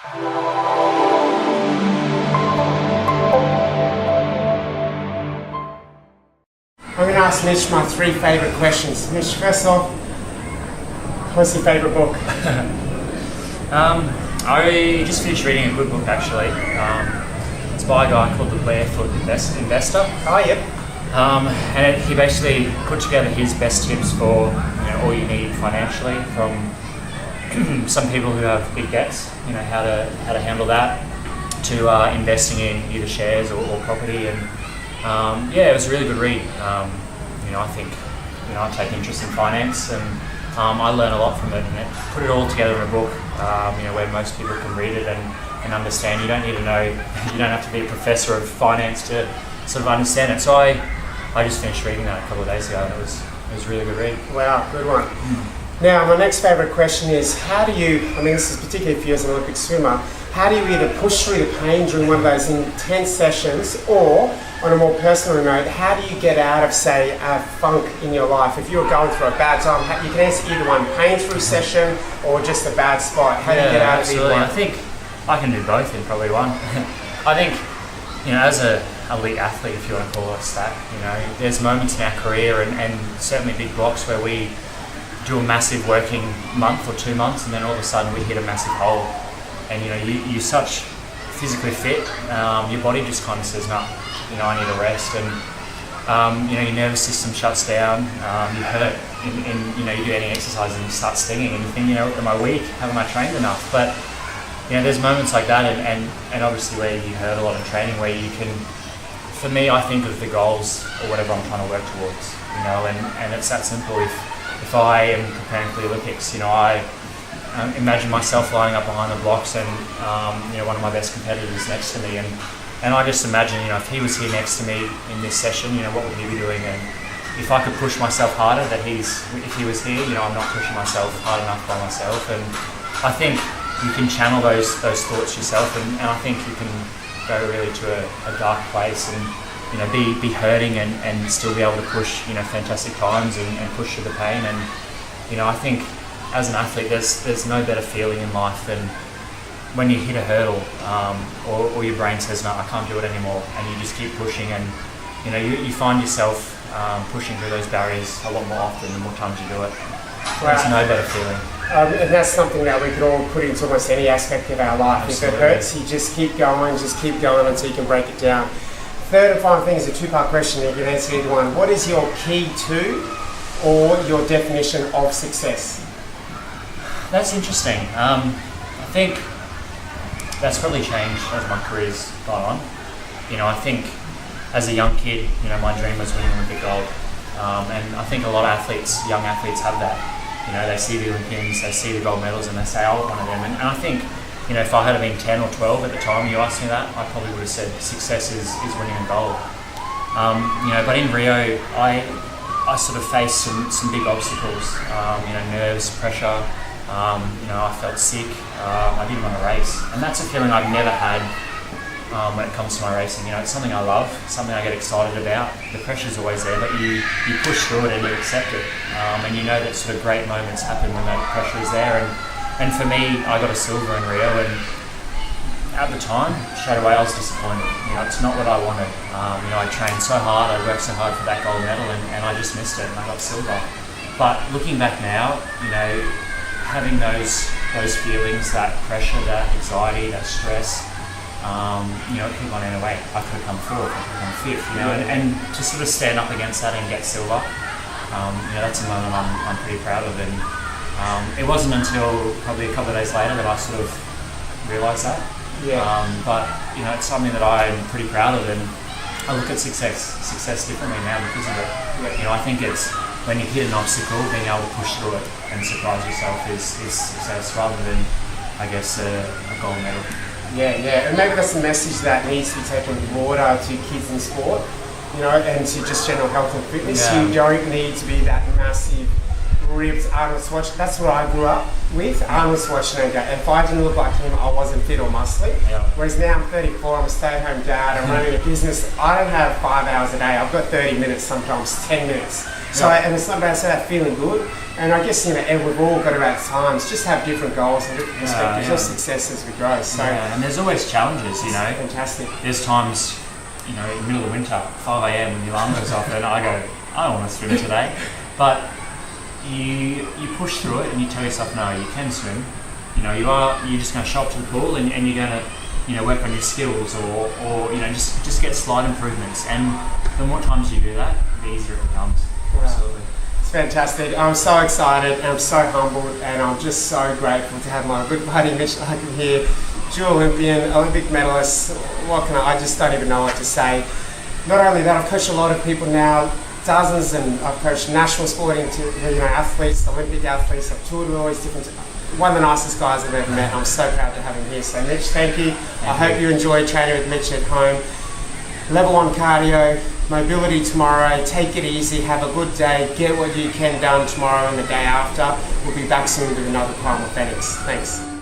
I'm going to ask Mitch my 3 favourite questions. Mitch, first off, what's your favourite book? I just finished reading a good book actually. It's by a guy called the Barefoot Investor. Oh, yep. And he basically put together his best tips for all you need financially, from some people who have big debts, how to handle that, to investing in either shares or property. And it was a really good read. I think I take interest in finance, and I learn a lot from it, and put it all together in a book where most people can read it and understand. You don't need to know, you don't have to be a professor of finance to sort of understand it. So I just finished reading that a couple of days ago, and it was a really good read. Wow, good one. Now, my next favourite question is, how do you, this is particularly for you as an Olympic swimmer, how do you either push through the pain during one of those intense sessions, or on a more personal note, how do you get out of, say, a funk in your life? If you're going through a bad time, you can answer either one, pain through session or just a bad spot. How do you get out of either one? I think I can do both in probably one. I think, as an elite athlete, if you want to call us that, there's moments in our career and certainly big blocks where we do a massive working month or 2 months, and then all of a sudden we hit a massive hole. And you're such physically fit, your body just kind of says, no, I need a rest, and your nervous system shuts down. You hurt, you do any exercise and you start stinging, and you think, am I weak? Haven't I trained enough? But there's moments like that, and obviously where you hurt a lot in training, where you can. For me, I think of the goals or whatever I'm trying to work towards, and it's that simple. If I am preparing for the Olympics, I imagine myself lining up behind the blocks, and one of my best competitors next to me, and I just imagine, if he was here next to me in this session, what would he be doing? And if I could push myself harder, if he was here, I'm not pushing myself hard enough by myself. And I think you can channel those thoughts yourself, and I think you can go really to a dark place and be hurting and still be able to push fantastic times and push through the pain. And I think as an athlete, there's no better feeling in life than when you hit a hurdle, or your brain says, no, I can't do it anymore, and you just keep pushing, and you find yourself pushing through those barriers a lot more often the more times you do it. There's no better feeling. And that's something that we could all put into almost any aspect of our life. Absolutely. If it hurts, you just keep going until you can break it down. Third and final thing is a 2-part question. You can answer either one. What is your key to, or your definition of success? That's interesting. I think that's probably changed as my career's gone on. I think as a young kid, my dream was winning Olympic gold. And I think a lot of young athletes have that. They see the Olympians, they see the gold medals, and they say, I want one of them. And I think, if I had been 10 or 12 at the time you asked me that, I probably would have said success is winning a gold. But in Rio, I sort of faced some big obstacles, nerves, pressure. I felt sick. I didn't want to race, and that's a feeling I've never had when it comes to my racing. It's something I love, something I get excited about. The pressure's always there, but you push through it and you accept it, and that sort of great moments happen when that pressure is there. And for me, I got a silver in Rio, and at the time, straight away I was disappointed. It's not what I wanted. I trained so hard, I worked so hard for that gold medal, and I just missed it, and I got silver. But looking back now, having those feelings, that pressure, that anxiety, that stress, it could have gone either way. I could have come fourth, I could have come fifth, and to sort of stand up against that and get silver, that's a moment I'm pretty proud of. And it wasn't until probably a couple of days later that I sort of realised that. But it's something that I'm pretty proud of, and I look at success differently now because of it. I think it's when you hit an obstacle, being able to push through it and surprise yourself is success, rather than, I guess, a gold medal. Yeah, and maybe that's a message that needs to be taken broader to kids in sport, and to just general health and fitness. You don't need to be that massive, ripped Arnold Schwarzenegger. That's what I grew up with, Arnold Schwarzenegger. If I didn't look like him, I wasn't fit or muscly. Yeah. Whereas now I'm 34, I'm a stay-at-home dad, I'm running a business. I don't have 5 hours a day. I've got 30 minutes, sometimes 10 minutes. So, and it's not about feeling good. And I guess, and we've all got to at times just have different goals and different perspectives of success as we grow. So, and there's always challenges, Fantastic. There's times, in the middle of the winter, 5 a.m. when the alarm goes off, and I go, I don't want to swim today. But you push through it and you tell yourself, no, you can swim. You're just going to show up to the pool and you're going to, work on your skills or just get slight improvements. And the more times you do that, the easier it becomes. Absolutely. It's fantastic. I'm so excited and I'm so humbled and I'm just so grateful to have my good buddy Mitch here, dual Olympian, Olympic medalist. I just don't even know what to say. Not only that, I've coached a lot of people now, dozens, and I've coached national sporting athletes, Olympic athletes. I've toured with all these different. One of the nicest guys I've ever met. I'm so proud to have him here. So Mitch, thank you. I hope you enjoy training with Mitch at home. Level on cardio, mobility tomorrow. Take it easy. Have a good day. Get what you can done tomorrow and the day after. We'll be back soon with another Primal Phoenix. Thanks.